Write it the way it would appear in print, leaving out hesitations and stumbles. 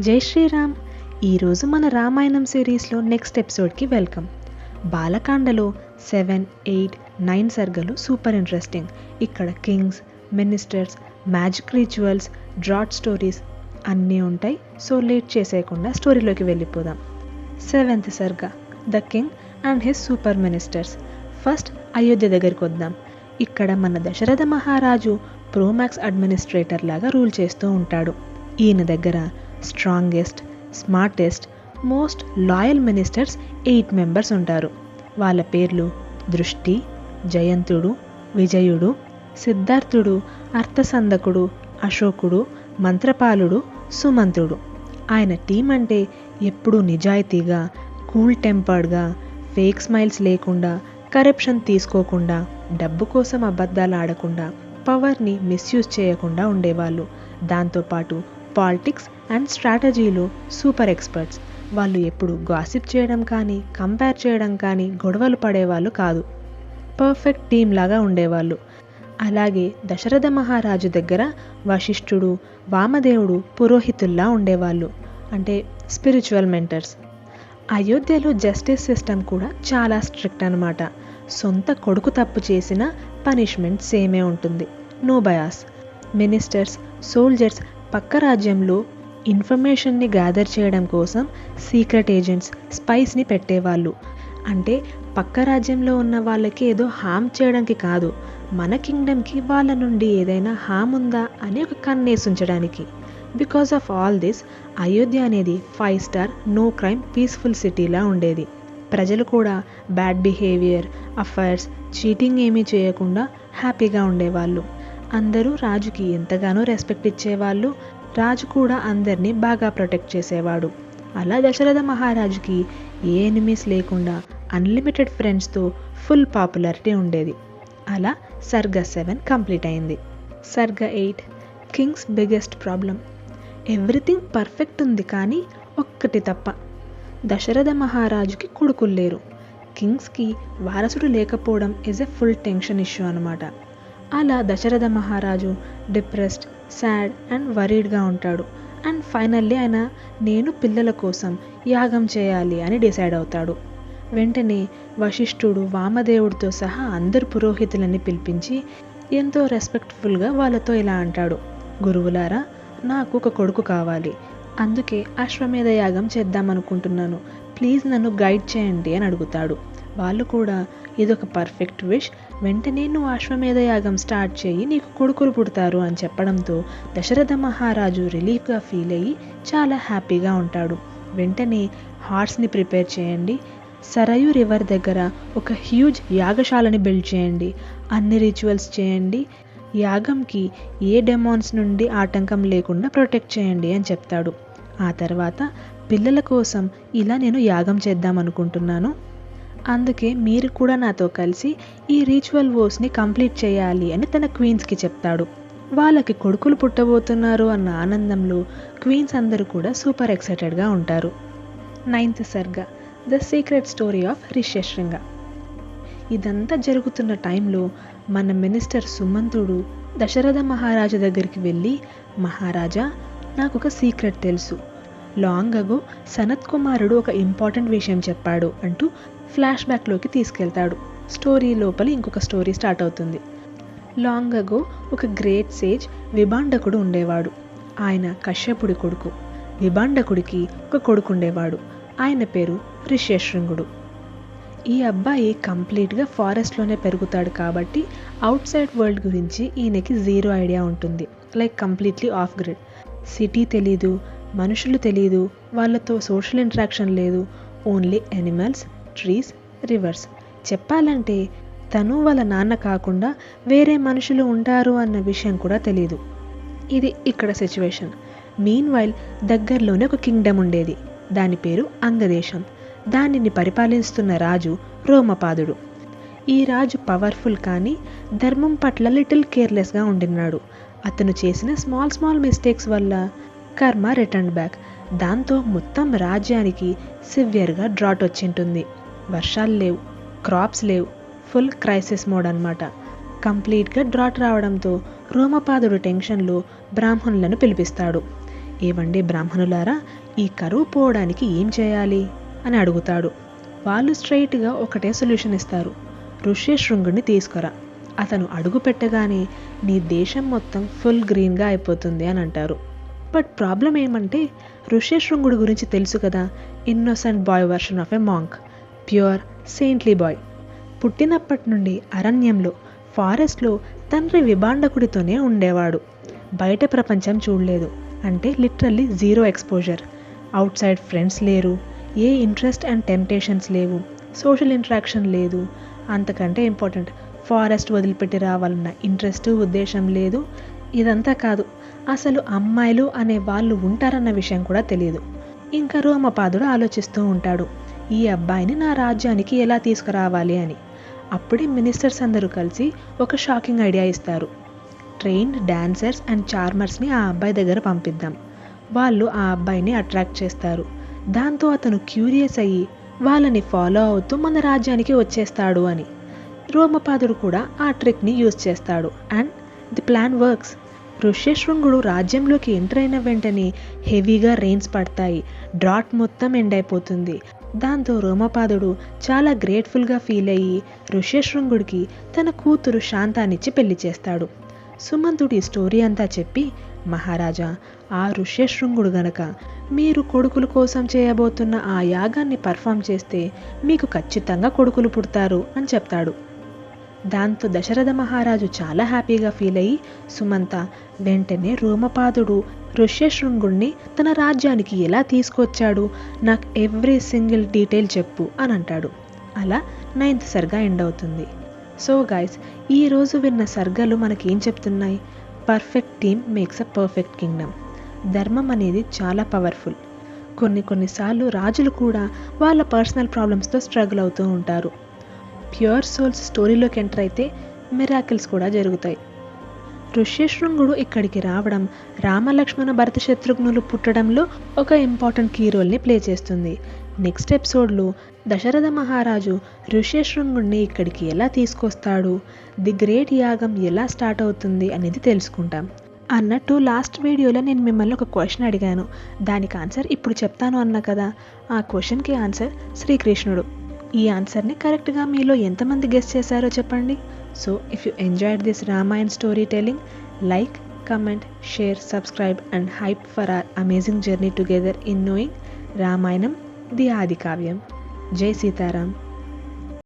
జై శ్రీరామ్. ఈరోజు మన రామాయణం సిరీస్లో నెక్స్ట్ ఎపిసోడ్కి వెల్కమ్. బాలకాండలో 7, 8, 9 సర్గలు సూపర్ ఇంట్రెస్టింగ్. ఇక్కడ kings, ministers, magic rituals, drought stories అన్నీ ఉంటాయి. సో లేట్ చేసేయకుండా స్టోరీలోకి వెళ్ళిపోదాం. 7th సర్గ, the king and his super ministers. First Ayodhya దగ్గరికి వద్దాం. ఇక్కడ మన దశరథ మహారాజు ప్రోమాక్స్ అడ్మినిస్ట్రేటర్ లాగా రూల్ చేస్తూ ఉంటాడు. ఈయన దగ్గర strongest, smartest, most loyal ministers 8 members ఉంటారు. వాళ్ళ పేర్లు దృష్టి, జయంతుడు, విజయుడు, సిద్ధార్థుడు, అర్థసంధకుడు, అశోకుడు, మంత్రపాలుడు, సుమంతుడు. ఆయన టీం అంటే ఎప్పుడూ నిజాయితీగా, కూల్ టెంపర్డ్గా, ఫేక్ స్మైల్స్ లేకుండా, కరప్షన్ తీసుకోకుండా, డబ్బు కోసం అబద్ధాలు ఆడకుండా, పవర్ని మిస్యూజ్ చేయకుండా ఉండేవాళ్ళు. దాంతోపాటు పాలిటిక్స్ అండ్ స్ట్రాటజీలో సూపర్ ఎక్స్పర్ట్స్. వాళ్ళు ఎప్పుడు గాసిప్ చేయడం కానీ, కంపేర్ చేయడం కానీ, గొడవలు పడేవాళ్ళు కాదు. పర్ఫెక్ట్ టీం లాగా ఉండేవాళ్ళు. అలాగే దశరథ మహారాజు దగ్గర వశిష్ఠుడు, వామదేవుడు పురోహితుల్లా ఉండేవాళ్ళు, అంటే స్పిరిచువల్ మెంటర్స్. అయోధ్యలో జస్టిస్ సిస్టమ్ కూడా చాలా స్ట్రిక్ట్ అన్నమాట. సొంత కొడుకు తప్పు చేసిన పనిష్మెంట్ సేమే ఉంటుంది. No bias. మినిస్టర్స్, సోల్జర్స్ పక్క రాజ్యంలో ఇన్ఫర్మేషన్ని గ్యాదర్ చేయడం కోసం సీక్రెట్ ఏజెంట్స్, స్పైస్ని పెట్టేవాళ్ళు. అంటే పక్క రాజ్యంలో ఉన్న వాళ్ళకి ఏదో హామ్ చేయడానికి కాదు, మన కింగ్డమ్కి వాళ్ళ నుండి ఏదైనా హామ్ ఉందా అని ఒక కన్నేసి ఉంచడానికి. Because of all this, Ayodhya అనేది 5 స్టార్ నో క్రైమ్ పీస్ఫుల్ సిటీలా ఉండేది. ప్రజలు కూడా బ్యాడ్ బిహేవియర్, అఫైర్స్, చీటింగ్ ఏమీ చేయకుండా హ్యాపీగా ఉండేవాళ్ళు. అందరూ రాజుకి ఎంతగానో రెస్పెక్ట్ ఇచ్చేవాళ్ళు. రాజు కూడా అందరినీ బాగా ప్రొటెక్ట్ చేసేవాడు. అలా దశరథ మహారాజుకి ఏ ఎనిమీస్ లేకుండా అన్లిమిటెడ్ ఫ్రెండ్స్తో ఫుల్ పాపులారిటీ ఉండేది. అలా సర్గ 7 కంప్లీట్ అయింది. సర్గ 8, Kings biggest problem. Everything perfect ఉంది, కానీ ఒక్కటి తప్ప. దశరథ మహారాజుకి కొడుకులు లేరు. కింగ్స్కి వారసుడు లేకపోవడం is a full tension issue అనమాట. అలా దశరథ మహారాజు డిప్రెస్డ్, సాడ్ అండ్ వరీడ్గా ఉంటాడు. అండ్ ఫైనల్లీ ఆయన నేను పిల్లల కోసం యాగం చేయాలి అని డిసైడ్ అవుతాడు. వెంటనే వశిష్ఠుడు, వామదేవుడితో సహా అందరు పురోహితులని పిలిపించి ఎంతో రెస్పెక్ట్ఫుల్గా వాళ్ళతో ఇలా అంటాడు: గురువులారా, నాకు ఒక కొడుకు కావాలి. అందుకే అశ్వమేధ యాగం చేద్దామనుకుంటున్నాను. ప్లీజ్ నన్ను గైడ్ చేయండి అని అడుగుతాడు. వాళ్ళు కూడా ఇదొక పర్ఫెక్ట్ విష్, వెంటనే నువ్వు అశ్వమేధ యాగం స్టార్ట్ చేయి, నీకు కొడుకులు పుడతారు అని చెప్పడంతో దశరథ మహారాజు రిలీఫ్గా ఫీల్ అయ్యి చాలా హ్యాపీగా ఉంటాడు. వెంటనే హార్స్ని ప్రిపేర్ చేయండి, సరయు రివర్ దగ్గర ఒక హ్యూజ్ యాగశాలని బిల్డ్ చేయండి, అన్ని రిచువల్స్ చేయండి, యాగంకి ఏ డెమాన్స్ నుండి ఆటంకం లేకుండా ప్రొటెక్ట్ చేయండి అని చెప్తాడు. ఆ తర్వాత పిల్లల కోసం ఇలా నేను యాగం చేద్దాం అనుకుంటున్నాను, అందుకే మీరు కూడా నాతో కలిసి ఈ రిచువల్ వర్స్ని కంప్లీట్ చేయాలి అని తన క్వీన్స్కి చెప్తాడు. వాళ్ళకి కొడుకులు పుట్టబోతున్నారు అన్న ఆనందంలో క్వీన్స్ అందరూ కూడా సూపర్ ఎక్సైటెడ్గా ఉంటారు. 9th సర్గ, the secret story of Rishyashringa. ఇదంతా జరుగుతున్న టైంలో మన మినిస్టర్ సుమంతుడు దశరథ మహారాజు దగ్గరికి వెళ్ళి, మహారాజా, నాకు ఒక సీక్రెట్ తెలుసు. లాంగ్ అగో సనత్ కుమారుడు ఒక ఇంపార్టెంట్ విషయం చెప్పాడు అంటూ ఫ్లాష్ బ్యాక్లోకి తీసుకెళ్తాడు. స్టోరీ లోపల ఇంకొక స్టోరీ స్టార్ట్ అవుతుంది. లాంగ్ అగో ఒక గ్రేట్ సేజ్ విభాండకుడు ఉండేవాడు. ఆయన కశ్యపుడి కొడుకు. విభాండకుడికి ఒక కొడుకు ఉండేవాడు. ఆయన పేరు రిష్యశృంగుడు. ఈ అబ్బాయి కంప్లీట్గా ఫారెస్ట్లోనే పెరుగుతాడు కాబట్టి అవుట్ సైడ్ వరల్డ్ గురించి ఈయనకి 0 ఐడియా ఉంటుంది. Like completely off grid. City తెలీదు, మనుషులు తెలీదు, వాళ్ళతో సోషల్ ఇంటరాక్షన్ లేదు. Only animals, trees, reverse. చెప్పాలంటే తను వాళ్ళ నాన్న కాకుండా వేరే మనుషులు ఉంటారు అన్న విషయం కూడా తెలీదు. ఇది ఇక్కడ సిచ్యువేషన్. మీన్ వైల్ దగ్గరలోనే ఒక కింగ్డమ్ ఉండేది. దాని పేరు అంగదేశం. దానిని పరిపాలిస్తున్న రాజు రోమపాదుడు. ఈ రాజు పవర్ఫుల్, కానీ ధర్మం పట్ల లిటిల్ కేర్లెస్గా ఉండినాడు. అతను చేసిన స్మాల్ మిస్టేక్స్ వల్ల కర్మ రిటర్న్ బ్యాక్. దాంతో మొత్తం రాజ్యానికి సివియర్గా డ్రాట్ వచ్చింటుంది. వర్షాలు లేవు, క్రాప్స్ లేవు, ఫుల్ క్రైసిస్ మోడ్ అన్నమాట. కంప్లీట్గా డ్రాట్ రావడంతో రోమపాదుడు టెన్షన్లో బ్రాహ్మణులను పిలిపిస్తాడు. ఏవండి బ్రాహ్మణులారా, ఈ కరువు పోవడానికి ఏం చేయాలి అని అడుగుతాడు. వాళ్ళు స్ట్రైట్గా ఒకటే సొల్యూషన్ ఇస్తారు, ఋష్యశృంగుడిని తీసుకురా, అతను అడుగు పెట్టగానే నీ దేశం మొత్తం ఫుల్ గ్రీన్గా అయిపోతుంది అని అంటారు. బట్ ప్రాబ్లం ఏమంటే ఋష్యశృంగుడి గురించి తెలుసు కదా, innocent boy version of a monk, pure saintly boy. పుట్టినప్పటి నుండి అరణ్యంలో ఫారెస్ట్లో తండ్రి విభాండకుడితోనే ఉండేవాడు. బయట ప్రపంచం చూడలేదు, అంటే literally zero exposure. Out side friends లేరు, ఏ ఇంట్రెస్ట్ అండ్ టెంప్టేషన్స్ లేవు, సోషల్ ఇంటరాక్షన్ లేదు, అంతకంటే ఇంపార్టెంట్ ఫారెస్ట్ వదిలిపెట్టి రావాలన్న ఇంట్రెస్ట్ ఉద్దేశం లేదు. ఇదంతా కాదు, అసలు అమ్మాయిలు అనే వాళ్ళు ఉంటారన్న విషయం కూడా తెలియదు. ఇంకా రోమపాదుడు ఆలోచిస్తూ ఉంటాడు, ఈ అబ్బాయిని నా రాజ్యానికి ఎలా తీసుకురావాలి అని. అప్పుడే మినిస్టర్స్ అందరూ కలిసి ఒక షాకింగ్ ఐడియా ఇస్తారు, ట్రైన్డ్ డాన్సర్స్ అండ్ చార్మర్స్ని ఆ అబ్బాయి దగ్గర పంపిద్దాం, వాళ్ళు ఆ అబ్బాయిని అట్రాక్ట్ చేస్తారు, దాంతో అతను క్యూరియస్ అయ్యి వాళ్ళని ఫాలో అవుతూ మన రాజ్యానికి వచ్చేస్తాడు అని. రోమపాదుడు కూడా ఆ ట్రిక్ని యూజ్ చేస్తాడు అండ్ ది ప్లాన్ వర్క్స్. ఋష్యశృంగుడు రాజ్యంలోకి ఎంటర్ అయిన వెంటనే హెవీగా రెయిన్స్ పడతాయి, డ్రాట్ మొత్తం ఎండ్ అయిపోతుంది. దాంతో రోమపాదుడు చాలా గ్రేట్ఫుల్గా ఫీల్ అయ్యి ఋష్యశృంగుడికి తన కూతురు శాంతానిచ్చి పెళ్లి చేస్తాడు. సుమంతుడి స్టోరీ అంతా చెప్పి, మహారాజా, ఆ ఋష్యశృంగుడు గనక మీరు కొడుకుల కోసం చేయబోతున్న ఆ యాగాన్ని పర్ఫామ్ చేస్తే మీకు ఖచ్చితంగా కొడుకులు పుడతారు అని చెప్తాడు. దాంతో దశరథ మహారాజు చాలా హ్యాపీగా ఫీల్ అయ్యి, సుమంత వెంటనే రోమపాదుడు ఋష్యశృంగుడిని తన రాజ్యానికి ఎలా తీసుకొచ్చాడు, నాకు ఎవ్రీ సింగిల్ డీటెయిల్ చెప్పు అని అంటాడు. అలా 9th సర్గా ఎండ్ అవుతుంది. సో గైస్, ఈరోజు విన్న సర్గలు మనకేం చెప్తున్నాయి? Perfect team makes a perfect Kingdom. ధర్మం అనేది చాలా పవర్ఫుల్. కొన్నిసార్లు రాజులు కూడా వాళ్ళ పర్సనల్ ప్రాబ్లమ్స్తో స్ట్రగుల్ అవుతూ ఉంటారు. ప్యూర్ సోల్స్ స్టోరీలోకి ఎంటర్ అయితే మిరాకిల్స్ కూడా జరుగుతాయి. ఋష్యశృంగుడు ఇక్కడికి రావడం రామలక్ష్మణ భరత శత్రుఘ్నులు పుట్టడంలో ఒక ఇంపార్టెంట్ కీ రోల్ని ప్లే చేస్తుంది. నెక్స్ట్ ఎపిసోడ్లో దశరథ మహారాజు ఋష్యశృంగుడిని ఇక్కడికి ఎలా తీసుకొస్తాడు, ది గ్రేట్ యాగం ఎలా స్టార్ట్ అవుతుంది అనేది తెలుసుకుంటాం. అన్నట్టు లాస్ట్ వీడియోలో నేను మిమ్మల్ని ఒక క్వశ్చన్ అడిగాను, దానికి ఆన్సర్ ఇప్పుడు చెప్తాను అన్నా కదా. ఆ క్వశ్చన్కి ఆన్సర్ శ్రీకృష్ణుడు. ఈ ఆన్సర్ని కరెక్ట్గా మీలో ఎంతమంది గెస్ చేశారో చెప్పండి. So if you enjoyed this Ramayan story telling, like, comment, share, subscribe and hype for hour amazing journey together in knowing Ramayanam, the ఆది కావ్యం. జై సీతారాం.